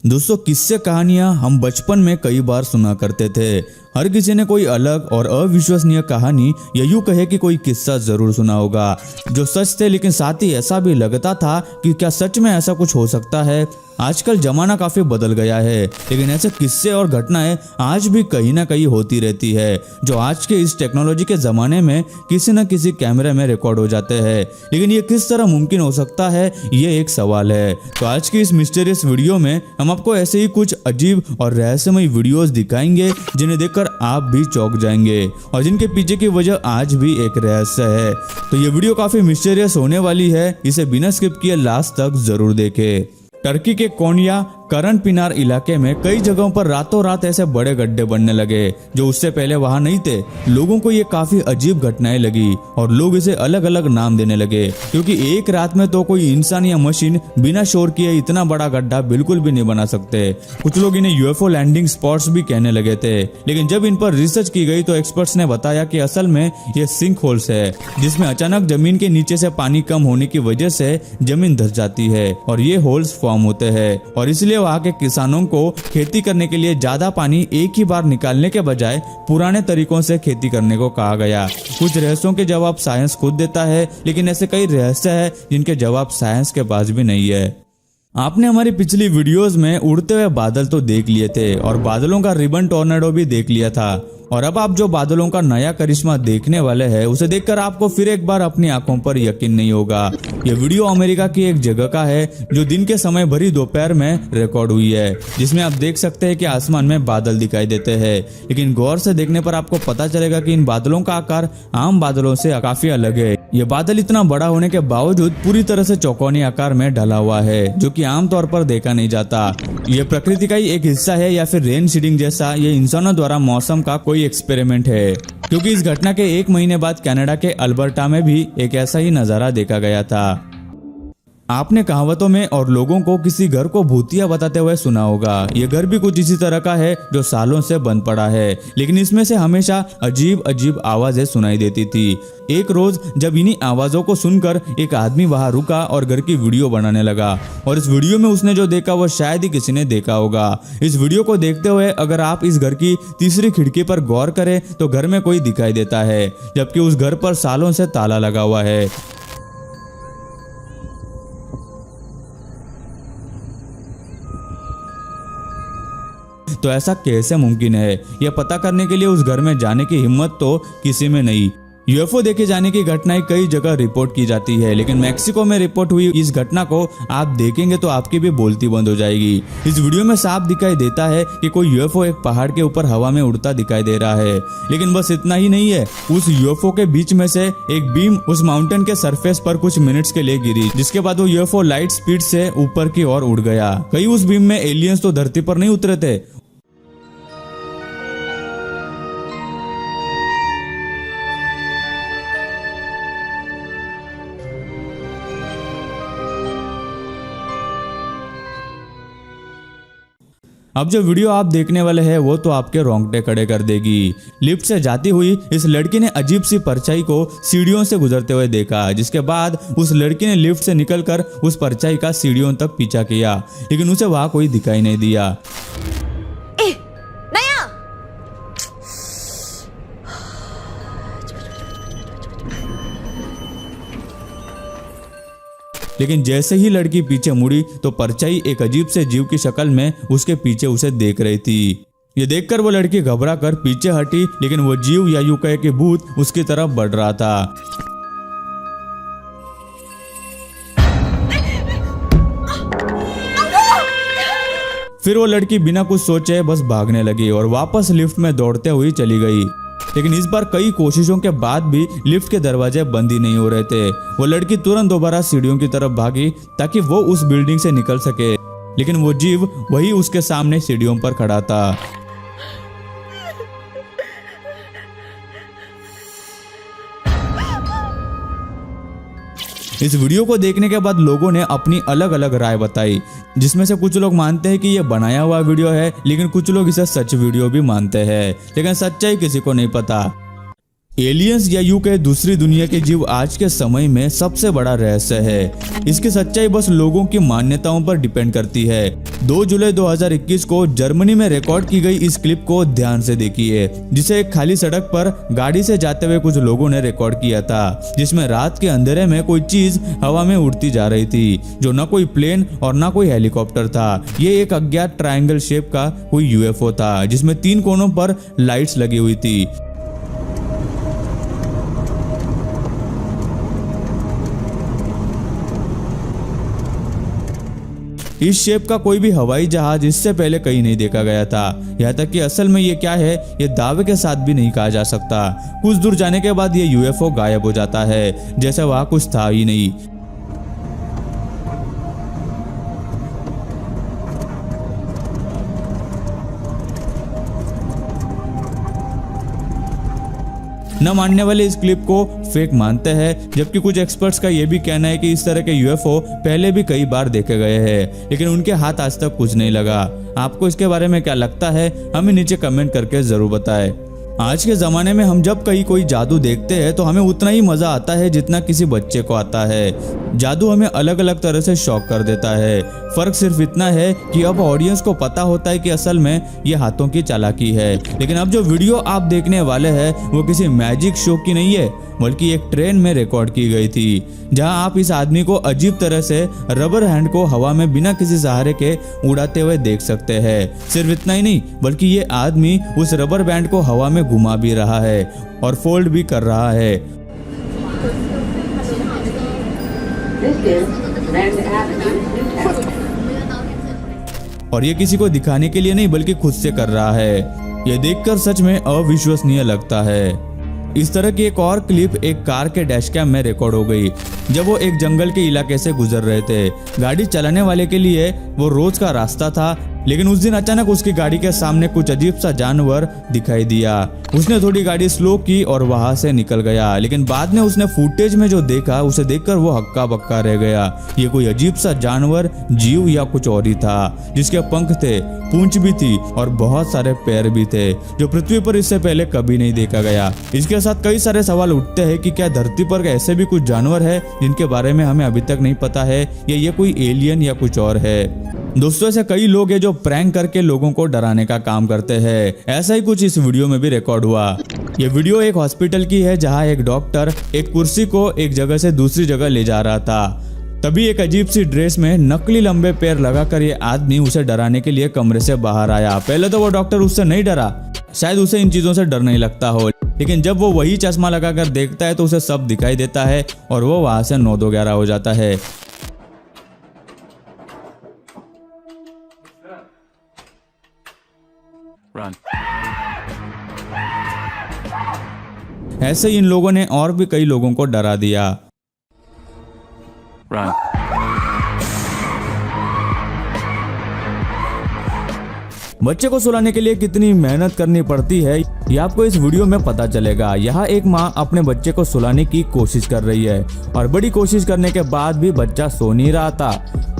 दोस्तों, किस्से कहानियां हम बचपन में कई बार सुना करते थे। हर किसी ने कोई अलग और अविश्वसनीय कहानी या यूं कहे कि कोई किस्सा जरूर सुना होगा जो सच थे, लेकिन साथ ही ऐसा भी लगता था कि क्या सच में ऐसा कुछ हो सकता है। आजकल जमाना काफी बदल गया है, लेकिन ऐसे किस्से और घटनाएं आज भी कहीं ना कहीं होती रहती है, जो आज के इस टेक्नोलॉजी के जमाने में किसी न किसी कैमरे में रिकॉर्ड हो जाते हैं। लेकिन ये किस तरह मुमकिन हो सकता है, ये एक सवाल है। तो आज की इस मिस्टीरियस वीडियो में हम आपको ऐसे ही कुछ अजीब और रहस्यमय वीडियोस दिखाएंगे जिन्हें देखकर आप भी चौंक जाएंगे और जिनके पीछे की वजह आज भी एक रहस्य है। तो ये वीडियो काफी मिस्टीरियस होने वाली है, इसे बिना स्किप किए लास्ट तक जरूर देखें। टर्की के कोन्या करन पिनार इलाके में कई जगहों पर रातों रात ऐसे बड़े गड्ढे बनने लगे जो उससे पहले वहां नहीं थे। लोगों को ये काफी अजीब घटनाएं लगी और लोग इसे अलग अलग नाम देने लगे, क्योंकि एक रात में तो कोई इंसान या मशीन बिना शोर किए इतना बड़ा गड्ढा बिल्कुल भी नहीं बना सकते। कुछ लोग इन्हें यूएफओ लैंडिंग स्पॉट्स भी कहने लगे थे, लेकिन जब इन पर रिसर्च की गई तो एक्सपर्ट्स ने बताया कि असल में ये सिंक होल्स है, जिसमें अचानक जमीन के नीचे से पानी कम होने की वजह से जमीन धंस जाती है और ये होल्स फॉर्म होते हैं। और इसलिए वहां के किसानों को खेती करने के लिए ज्यादा पानी एक ही बार निकालने के बजाय पुराने तरीकों से खेती करने को कहा गया। कुछ रहस्यों के जवाब साइंस खुद देता है, लेकिन ऐसे कई रहस्य हैं जिनके जवाब साइंस के पास भी नहीं है। आपने हमारी पिछली वीडियोस में उड़ते हुए बादल तो देख लिए थे और बादलों का रिबन टॉर्नेडो भी देख लिया था, और अब आप जो बादलों का नया करिश्मा देखने वाले हैं उसे देखकर आपको फिर एक बार अपनी आंखों पर यकीन नहीं होगा। यह वीडियो अमेरिका की एक जगह का है जो दिन के समय भरी दोपहर में रिकॉर्ड हुई है, जिसमें आप देख सकते हैं कि आसमान में बादल दिखाई देते हैं, लेकिन गौर से देखने पर आपको पता चलेगा कि इन बादलों का आकार आम बादलों से काफी अलग है। यह बादल इतना बड़ा होने के बावजूद पूरी तरह से चौकोनी आकार में ढला हुआ है, जो कि आमतौर पर देखा नहीं जाता। यह प्रकृति का ही एक हिस्सा है या फिर रेन सीडिंग जैसा ये इंसानों द्वारा मौसम का कोई एक्सपेरिमेंट है, क्योंकि इस घटना के एक महीने बाद कनाडा के अल्बर्टा में भी एक ऐसा ही नजारा देखा गया था। आपने कहावतों में और लोगों को किसी घर को भूतिया बताते हुए सुना होगा। ये घर भी कुछ इसी तरह का है जो सालों से बंद पड़ा है, लेकिन इसमें से हमेशा अजीब अजीब आवाजें सुनाई देती थी। एक रोज जब इन्हीं आवाजों को सुनकर एक आदमी वहां रुका और घर की वीडियो बनाने लगा, और इस वीडियो में उसने जो देखा वो शायद ही किसी ने देखा होगा। इस वीडियो को देखते हुए अगर आप इस घर की तीसरी खिड़की पर गौर करें तो घर में कोई दिखाई देता है, जबकि उस घर पर सालों से ताला लगा हुआ है। तो ऐसा कैसे मुमकिन है, यह पता करने के लिए उस घर में जाने की हिम्मत तो किसी में नहीं। यूएफओ देखे जाने की घटनाएं कई जगह रिपोर्ट की जाती है, लेकिन मैक्सिको में रिपोर्ट हुई इस घटना को आप देखेंगे तो आपकी भी बोलती बंद हो जाएगी। इस वीडियो में साफ दिखाई देता है कि कोई यूएफओ एक पहाड़ के ऊपर हवा में उड़ता दिखाई दे रहा है, लेकिन बस इतना ही नहीं है। उस यूएफओ के बीच में से एक बीम उस माउंटेन के सरफेस पर कुछ मिनट्स के लिए गिरी, जिसके बाद वो यूएफओ लाइट स्पीड से ऊपर की ओर उड़ गया। कहीं उस बीम में एलियंस तो धरती पर नहीं उतरे थे। अब जो वीडियो आप देखने वाले हैं वो तो आपके रोंगटे खड़े कर देगी। लिफ्ट से जाती हुई इस लड़की ने अजीब सी परछाई को सीढ़ियों से गुजरते हुए देखा, जिसके बाद उस लड़की ने लिफ्ट से निकलकर उस परछाई का सीढ़ियों तक पीछा किया, लेकिन उसे वहां कोई दिखाई नहीं दिया। लेकिन जैसे ही लड़की पीछे मुड़ी तो परछाई एक अजीब से जीव की शक्ल में उसके पीछे उसे देख रही थी। ये देखकर वो लड़की घबरा कर पीछे हटी, लेकिन वो जीव या यूं कहे कि भूत उसकी तरफ बढ़ रहा था। फिर वो लड़की बिना कुछ सोचे बस भागने लगी और वापस लिफ्ट में दौड़ते हुई चली गई, लेकिन इस बार कई कोशिशों के बाद भी लिफ्ट के दरवाजे बंद ही नहीं हो रहे थे। वो लड़की तुरंत दोबारा सीढ़ियों की तरफ भागी ताकि वो उस बिल्डिंग से निकल सके, लेकिन वो जीव वही उसके सामने सीढ़ियों पर खड़ा था। इस वीडियो को देखने के बाद लोगों ने अपनी अलग अलग राय बताई, जिसमें से कुछ लोग मानते हैं कि यह बनाया हुआ वीडियो है, लेकिन कुछ लोग इसे सच वीडियो भी मानते हैं, लेकिन सच्चाई किसी को नहीं पता। एलियंस या यूं कहे दूसरी दुनिया के जीव आज के समय में सबसे बड़ा रहस्य है। इसकी सच्चाई बस लोगों की मान्यताओं पर डिपेंड करती है। 2 जुलाई 2021 को जर्मनी में रिकॉर्ड की गई इस क्लिप को ध्यान से देखिए, जिसे एक खाली सड़क पर गाड़ी से जाते हुए कुछ लोगों ने रिकॉर्ड किया था, जिसमें रात के अंधेरे में कोई चीज हवा में उड़ती जा रही थी, जो न कोई प्लेन और न कोई हेलीकॉप्टर था। ये एक अज्ञात ट्रायंगल शेप का कोई यूएफओ था, जिसमें 3 कोनों पर लाइट्स लगी हुई थी। इस शेप का कोई भी हवाई जहाज इससे पहले कहीं नहीं देखा गया था। यहाँ तक कि असल में ये क्या है, ये दावे के साथ भी नहीं कहा जा सकता। कुछ दूर जाने के बाद ये यूएफओ गायब हो जाता है, जैसे वहां कुछ था ही नहीं। न मानने वाले इस क्लिप को फेक मानते हैं, जबकि कुछ एक्सपर्ट्स का यह भी कहना है कि इस तरह के यूएफओ पहले भी कई बार देखे गए हैं, लेकिन उनके हाथ आज तक कुछ नहीं लगा। आपको इसके बारे में क्या लगता है, हमें नीचे कमेंट करके जरूर बताएं। आज के ज़माने में हम जब कहीं कोई जादू देखते हैं तो हमें उतना ही मज़ा आता है जितना किसी बच्चे को आता है। जादू हमें अलग अलग तरह से शॉक कर देता है। फ़र्क सिर्फ इतना है कि अब ऑडियंस को पता होता है कि असल में ये हाथों की चालाकी है। लेकिन अब जो वीडियो आप देखने वाले हैं वो किसी मैजिक शो की नहीं है, बल्कि एक ट्रेन में रिकॉर्ड की गई थी, जहां आप इस आदमी को अजीब तरह से रबर हैंड को हवा में बिना किसी सहारे के उड़ाते हुए देख सकते हैं। सिर्फ इतना ही नहीं, बल्कि ये आदमी उस रबर बैंड को हवा में घुमा भी रहा है और फोल्ड भी कर रहा है। और ये किसी को दिखाने के लिए नहीं, बल्कि खुद से कर रहा है। ये देखकर सच में अविश्वसनीय लगता है। इस तरह की एक और क्लिप एक कार के डैशकैम में रिकॉर्ड हो गई, जब वो एक जंगल के इलाके से गुजर रहे थे। गाड़ी चलाने वाले के लिए वो रोज का रास्ता था, लेकिन उस दिन अचानक उसकी गाड़ी के सामने कुछ अजीब सा जानवर दिखाई दिया। उसने थोड़ी गाड़ी स्लो की और वहां से निकल गया, लेकिन बाद में उसने फुटेज में जो देखा उसे देखकर वो हक्का बक्का रह गया। ये कोई अजीब सा जानवर, जीव या कुछ और ही था, जिसके पंख थे, पूंछ भी थी और बहुत सारे पैर भी थे, जो पृथ्वी पर इससे पहले कभी नहीं देखा गया। इसके साथ कई सारे सवाल उठते हैं कि क्या धरती पर ऐसे भी कुछ जानवर है जिनके बारे में हमें अभी तक नहीं पता है, या ये कोई एलियन या कुछ और है। दोस्तों, ऐसे कई लोग हैं जो प्रैंक करके लोगों को डराने का काम करते हैं। ऐसा ही कुछ इस वीडियो में भी रिकॉर्ड हुआ। ये वीडियो एक हॉस्पिटल की है, जहां एक डॉक्टर एक कुर्सी को एक जगह से दूसरी जगह ले जा रहा था। तभी एक अजीब सी ड्रेस में नकली लंबे पैर लगाकर ये आदमी उसे डराने के लिए कमरे से बाहर आया। पहले तो वो डॉक्टर उससे नहीं डरा, शायद उसे इन चीजों से डर नहीं लगता हो, लेकिन जब वो वही चश्मा लगाकर देखता है तो उसे सब दिखाई देता है और वो वहां से 9-2-11 हो जाता है। ऐसे इन लोगों ने और भी कई लोगों को डरा दिया। बच्चे को सुलाने के लिए कितनी मेहनत करनी पड़ती है, ये आपको इस वीडियो में पता चलेगा। यहाँ एक माँ अपने बच्चे को सुलाने की कोशिश कर रही है और बड़ी कोशिश करने के बाद भी बच्चा सो नहीं रहा था।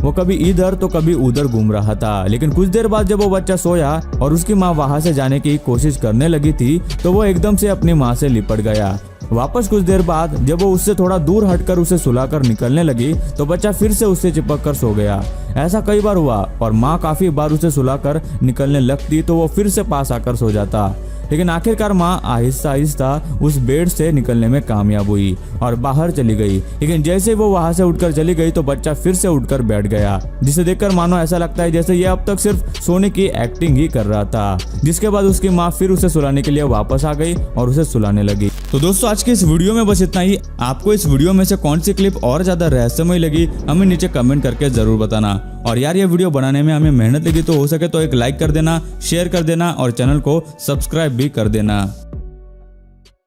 वो कभी इधर तो कभी उधर घूम रहा था, लेकिन कुछ देर बाद जब वो बच्चा सोया और उसकी माँ वहां से जाने की कोशिश करने लगी थी, तो वो एकदम से अपनी माँ से लिपट गया। वापस कुछ देर बाद जब वो उससे थोड़ा दूर हटकर उसे सुलाकर निकलने लगी, तो बच्चा फिर से उससे चिपक कर सो गया। ऐसा कई बार हुआ और माँ काफी बार उसे सुलाकर निकलने लगती तो वो फिर से पास आकर सो जाता, लेकिन आखिरकार माँ आहिस्ता आहिस्ता उस बेड से निकलने में कामयाब हुई और बाहर चली गई। लेकिन जैसे वो वहां से उठकर चली गई तो बच्चा फिर से उठकर बैठ गया, जिसे देखकर मानो ऐसा लगता है जैसे ये अब तक सिर्फ सोने की एक्टिंग ही कर रहा था। जिसके बाद उसकी माँ फिर उसे सुलाने के लिए वापस आ गई और उसे सुलाने लगी। तो दोस्तों, आज के इस वीडियो में बस इतना ही। आपको इस वीडियो में से कौन सी क्लिप और ज्यादा रहस्यमय लगी, हमें नीचे कमेंट करके जरूर बताना। और यार, ये वीडियो बनाने में हमें मेहनत लगी, तो हो सके तो एक लाइक कर देना, शेयर कर देना और चैनल को सब्सक्राइब भी कर देना।